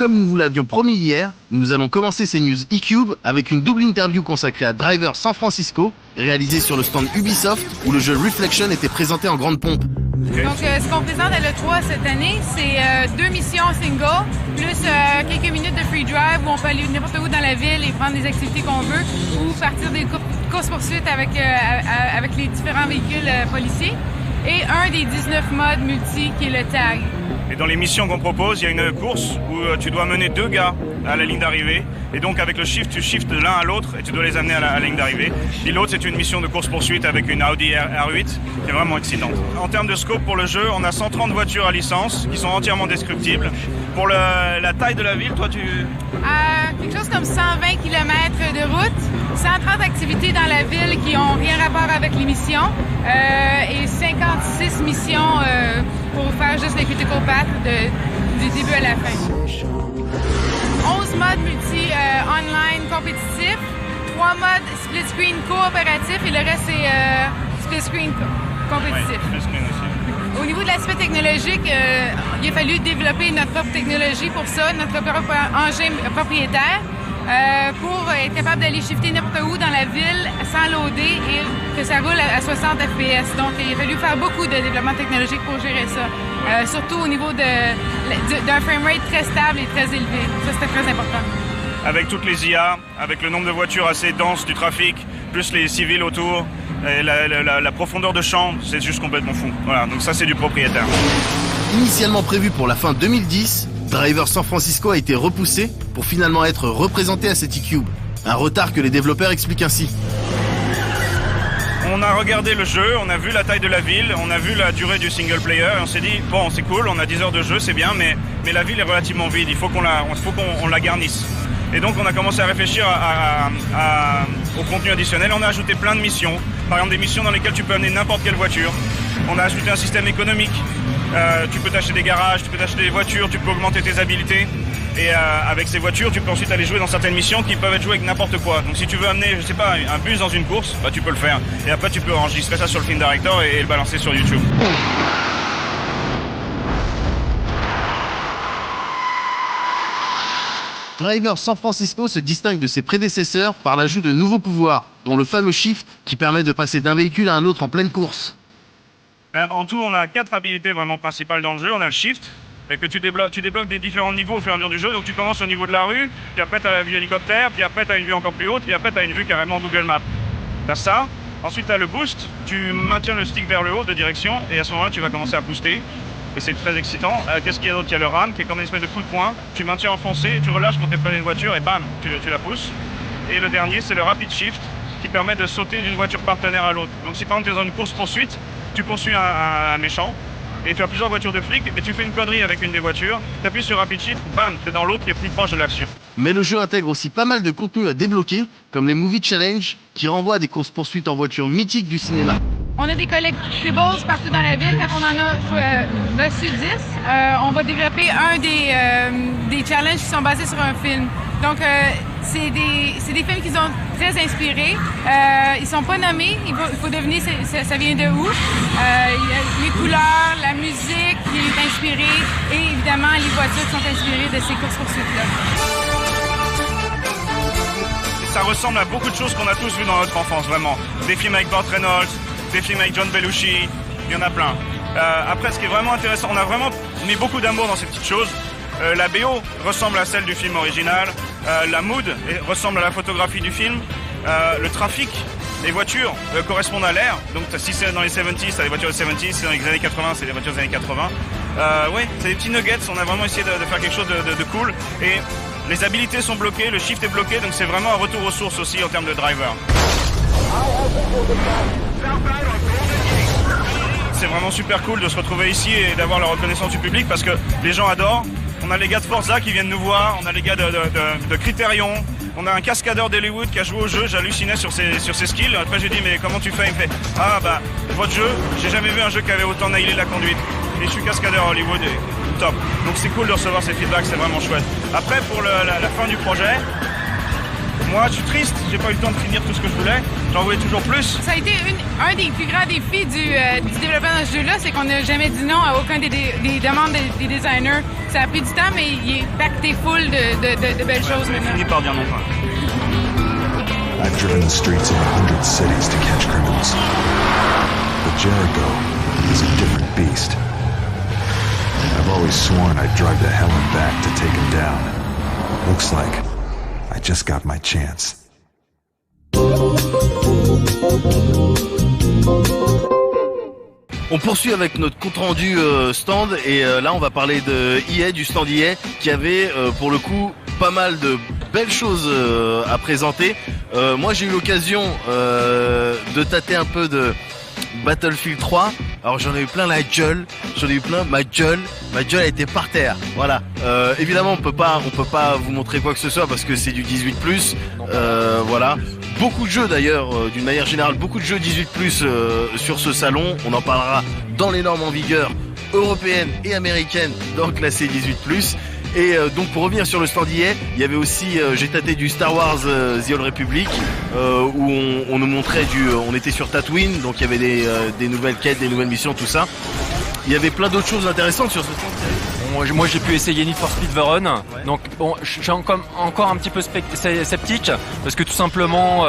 comme nous vous l'avions promis hier, nous allons commencer ces news e-Cube avec une double interview consacrée à Driver San Francisco, réalisée sur le stand Ubisoft, où le jeu Reflection était présenté en grande pompe. Donc, ce qu'on présente à l'E3 cette année, c'est 2 missions single, plus quelques minutes de free drive où on peut aller n'importe où dans la ville et prendre des activités qu'on veut, ou partir des courses-poursuites avec les différents véhicules policiers, et un des 19 modes multi qui est le tag. Et dans les missions qu'on propose, il y a une course où tu dois mener 2 gars à la ligne d'arrivée. Et donc avec le shift, tu shifts de l'un à l'autre et tu dois les amener à la ligne d'arrivée. Puis l'autre, c'est une mission de course-poursuite avec une Audi R8 qui est vraiment excitante. En termes de scope pour le jeu, on a 130 voitures à licence qui sont entièrement descriptibles. Pour la taille de la ville, toi, quelque chose comme 120 km de route, 130 activités dans la ville qui n'ont rien à rapport avec les missions et 56 missions pour faire juste les critical path du début à la fin. 11 modes multi online compétitifs, 3 modes split screen coopératif et le reste c'est split screen compétitif. Ouais, split screen aussi. Au niveau de l'aspect technologique, il a fallu développer notre propre technologie pour ça, notre propre engin propriétaire, pour être capable d'aller shifter n'importe où dans la ville sans loader et que ça roule à 60 FPS. Donc, il a fallu faire beaucoup de développement technologique pour gérer ça, surtout au niveau d'un framerate très stable et très élevé. Ça, c'était très important. Avec toutes les IA, avec le nombre de voitures assez dense du trafic, plus les civils autour, et la profondeur de champ, c'est juste complètement fou. Voilà, donc ça, c'est du propriétaire. Initialement prévu pour la fin 2010, Driver San Francisco a été repoussé pour finalement être représenté à cet e-Cube. Un retard que les développeurs expliquent ainsi. On a regardé le jeu, on a vu la taille de la ville, on a vu la durée du single player et on s'est dit, bon, c'est cool, on a 10 heures de jeu, c'est bien, mais la ville est relativement vide, il faut qu'on la garnisse. Et donc on a commencé à réfléchir au contenu additionnel. On a ajouté plein de missions, par exemple des missions dans lesquelles tu peux amener n'importe quelle voiture. On a ajouté un système économique, tu peux t'acheter des garages, tu peux t'acheter des voitures, tu peux augmenter tes habilités. Et avec ces voitures, tu peux ensuite aller jouer dans certaines missions qui peuvent être jouées avec n'importe quoi. Donc si tu veux amener, je sais pas, un bus dans une course, bah tu peux le faire. Et après tu peux enregistrer ça sur le Film Director et le balancer sur YouTube. Driver San Francisco se distingue de ses prédécesseurs par l'ajout de nouveaux pouvoirs, dont le fameux shift qui permet de passer d'un véhicule à un autre en pleine course. En tout, on a 4 habilités vraiment principales dans le jeu. On a le shift, et que tu débloques des différents niveaux au fur et à mesure du jeu. Donc tu commences au niveau de la rue, puis après tu as la vue hélicoptère, puis après tu as une vue encore plus haute, puis après tu as une vue carrément Google Maps. Tu as ça. Ensuite tu as le boost, tu maintiens le stick vers le haut de direction, et à ce moment-là tu vas commencer à booster. Et c'est très excitant. Qu'est-ce qu'il y a d'autre? Il y a le ram qui est comme une espèce de coup de poing. Tu maintiens enfoncé, tu relâches quand tu es près d'une voiture et bam, tu la pousses. Et le dernier, c'est le rapid shift qui permet de sauter d'une voiture partenaire à l'autre. Donc si par exemple tu es dans une course-poursuite, tu poursuis un méchant et tu as plusieurs voitures de flics et tu fais une connerie avec une des voitures, tu appuies sur rapid shift, bam, tu es dans l'autre qui est plus proche de l'action. Mais le jeu intègre aussi pas mal de contenu à débloquer, comme les Movie Challenge, qui renvoient à des courses-poursuites en voiture mythiques du cinéma. On a des collectibles partout dans la ville. Quand on en a reçu 10, on va développer un des challenges qui sont basés sur un film. Donc, c'est des films qui sont très inspirés. Ils sont pas nommés. Il faut deviner ça vient de où. Les couleurs, la musique qui est inspirée et évidemment les voitures qui sont inspirées de ces courses-poursuites-là. Ça ressemble à beaucoup de choses qu'on a tous vues dans notre enfance, vraiment. Des films avec Burt Reynolds, des films avec John Belushi, il y en a plein. Après, ce qui est vraiment intéressant, on a vraiment mis beaucoup d'amour dans ces petites choses. La BO ressemble à celle du film original, la mood ressemble à la photographie du film, le trafic, les voitures correspondent à l'ère. Donc si c'est dans les 70s, c'est les voitures des 70s, si c'est dans les années 80, c'est les voitures des années 80. Ouais, c'est des petits nuggets, on a vraiment essayé de faire quelque chose de cool. Et les habilités sont bloquées, le shift est bloqué, donc c'est vraiment un retour aux sources aussi en termes de driver. C'est vraiment super cool de se retrouver ici et d'avoir la reconnaissance du public parce que les gens adorent. On a les gars de Forza qui viennent nous voir, on a les gars de Criterion, on a un cascadeur d'Hollywood qui a joué au jeu, j'hallucinais sur ses skills. Après j'ai dit mais comment tu fais? Il me fait ah bah votre jeu, j'ai jamais vu un jeu qui avait autant nailé la conduite. Et je suis cascadeur à Hollywood et top. Donc c'est cool de recevoir ces feedbacks, c'est vraiment chouette. Après pour la fin du projet, Moi, je suis triste, j'ai pas eu le temps de finir tout ce que je voulais. J'en voulais toujours plus. Ça a été un des plus grands défis du développement de ce jeu-là, c'est qu'on n'a jamais dit non à aucun des demandes des designers. Ça a pris du temps, mais il est pacté full de belles choses J'ai maintenant. fini par dire non. I've driven the streets of 100 cities to catch criminals. But Jericho is a different beast. I've always sworn I'd drive to hell and back to take him down. Looks like I just got my chance. On poursuit avec notre compte-rendu stand et là on va parler de EA, du stand EA qui avait pour le coup pas mal de belles choses à présenter. Moi j'ai eu l'occasion de tâter un peu de Battlefield 3. Alors j'en ai eu plein la gueule, ma gueule a été par terre. Voilà. Évidemment on peut pas vous montrer quoi que ce soit parce que c'est du 18+. Voilà. Beaucoup de jeux d'ailleurs, d'une manière générale, beaucoup de jeux 18+, sur ce salon. On en parlera dans les normes en vigueur européennes et américaines dans le classé 18+. Et donc pour revenir sur le stand EA, il y avait aussi, j'ai tâté du Star Wars The Old Republic, où on nous montrait on était sur Tatooine, donc il y avait des nouvelles quêtes, des nouvelles missions, tout ça. Il y avait plein d'autres choses intéressantes sur ce stand. Moi j'ai pu essayer Need for Speed The Run, donc bon, je suis encore un petit peu sceptique parce que tout simplement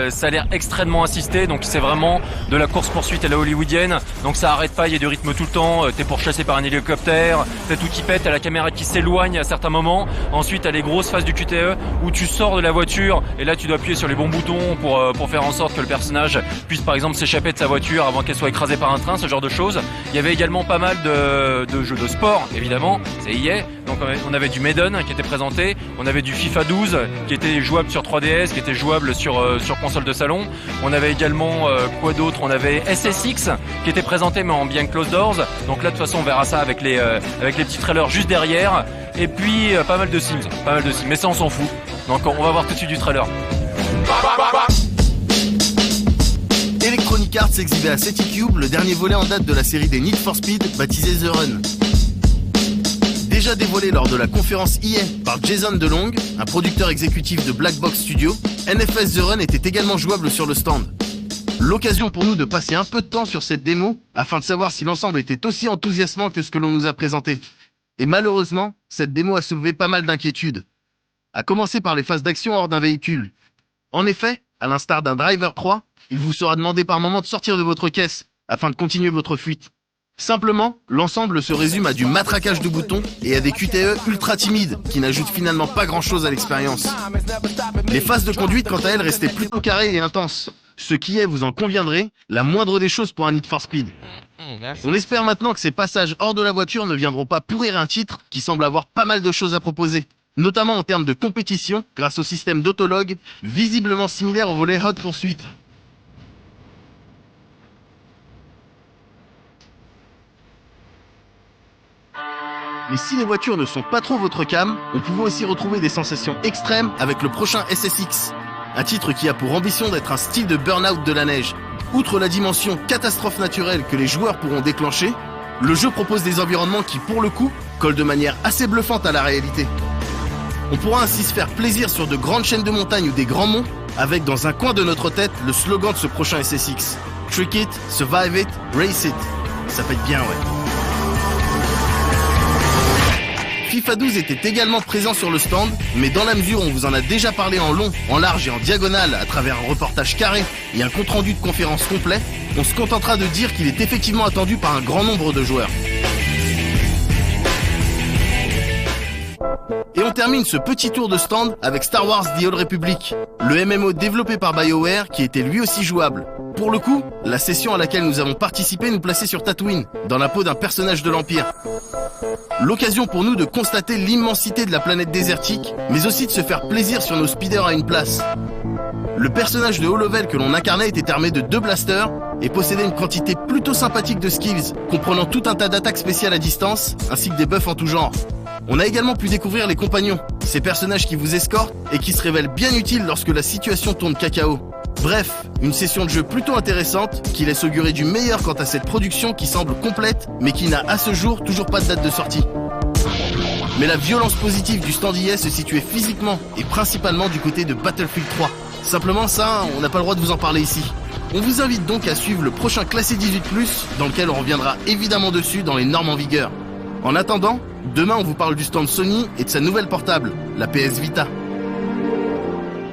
ça a l'air extrêmement assisté, donc c'est vraiment de la course poursuite à la hollywoodienne, donc ça arrête pas, il y a du rythme tout le temps, t'es pourchassé par un hélicoptère, t'as tout qui pète, t'as la caméra qui s'éloigne à certains moments, ensuite t'as les grosses phases du QTE où tu sors de la voiture et là tu dois appuyer sur les bons boutons pour faire en sorte que le personnage puisse par exemple s'échapper de sa voiture avant qu'elle soit écrasée par un train, ce genre de choses. Il y avait également pas mal de jeux de sport évidemment. C'est EA, donc on avait du Madden qui était présenté, on avait du FIFA 12 qui était jouable sur 3DS, qui était jouable sur console de salon. On avait également quoi d'autre, on avait SSX qui était présenté mais en bien closed doors. Donc là de toute façon on verra ça avec les petits trailers juste derrière. Et puis pas mal de Sims, mais ça on s'en fout. Donc on va voir tout de suite du trailer. Electronic Arts exhibait à CityCube le dernier volet en date de la série des Need for Speed baptisé The Run. Déjà dévoilé lors de la conférence EA par Jason DeLong, un producteur exécutif de Black Box Studio, NFS The Run était également jouable sur le stand. L'occasion pour nous de passer un peu de temps sur cette démo afin de savoir si l'ensemble était aussi enthousiasmant que ce que l'on nous a présenté. Et malheureusement, cette démo a soulevé pas mal d'inquiétudes. À commencer par les phases d'action hors d'un véhicule. En effet, à l'instar d'un Driver 3, il vous sera demandé par moment de sortir de votre caisse afin de continuer votre fuite. Simplement, l'ensemble se résume à du matraquage de boutons et à des QTE ultra timides qui n'ajoutent finalement pas grand chose à l'expérience. Les phases de conduite quant à elles restaient plutôt carrées et intenses, ce qui est, vous en conviendrez, la moindre des choses pour un Need for Speed. On espère maintenant que ces passages hors de la voiture ne viendront pas pourrir un titre qui semble avoir pas mal de choses à proposer, notamment en termes de compétition grâce au système d'autologue visiblement similaire au volet Hot Pursuit. Mais si les voitures ne sont pas trop votre cam, on pouvait aussi retrouver des sensations extrêmes avec le prochain SSX, un titre qui a pour ambition d'être un style de burn-out de la neige. Outre la dimension catastrophe naturelle que les joueurs pourront déclencher, le jeu propose des environnements qui, pour le coup, collent de manière assez bluffante à la réalité. On pourra ainsi se faire plaisir sur de grandes chaînes de montagnes ou des grands monts, avec dans un coin de notre tête le slogan de ce prochain SSX. Trick it, survive it, race it. Ça fait bien, ouais. FIFA 12 était également présent sur le stand, mais dans la mesure où on vous en a déjà parlé en long, en large et en diagonale à travers un reportage carré et un compte-rendu de conférence complet, on se contentera de dire qu'il est effectivement attendu par un grand nombre de joueurs. Et on termine ce petit tour de stand avec Star Wars The Old Republic, le MMO développé par BioWare qui était lui aussi jouable. Pour le coup, la session à laquelle nous avons participé nous plaçait sur Tatooine, dans la peau d'un personnage de l'Empire. L'occasion pour nous de constater l'immensité de la planète désertique, mais aussi de se faire plaisir sur nos speeders à une place. Le personnage de haut level que l'on incarnait était armé de 2 blasters et possédait une quantité plutôt sympathique de skills, comprenant tout un tas d'attaques spéciales à distance, ainsi que des buffs en tout genre. On a également pu découvrir les compagnons, ces personnages qui vous escortent et qui se révèlent bien utiles lorsque la situation tourne cacao. Bref, une session de jeu plutôt intéressante qui laisse augurer du meilleur quant à cette production qui semble complète mais qui n'a à ce jour toujours pas de date de sortie. Mais la violence positive du stand EA se situait physiquement et principalement du côté de Battlefield 3. Simplement ça, on n'a pas le droit de vous en parler ici. On vous invite donc à suivre le prochain Classé 18+, dans lequel on reviendra évidemment dessus dans les normes en vigueur. En attendant, demain on vous parle du stand Sony et de sa nouvelle portable, la PS Vita.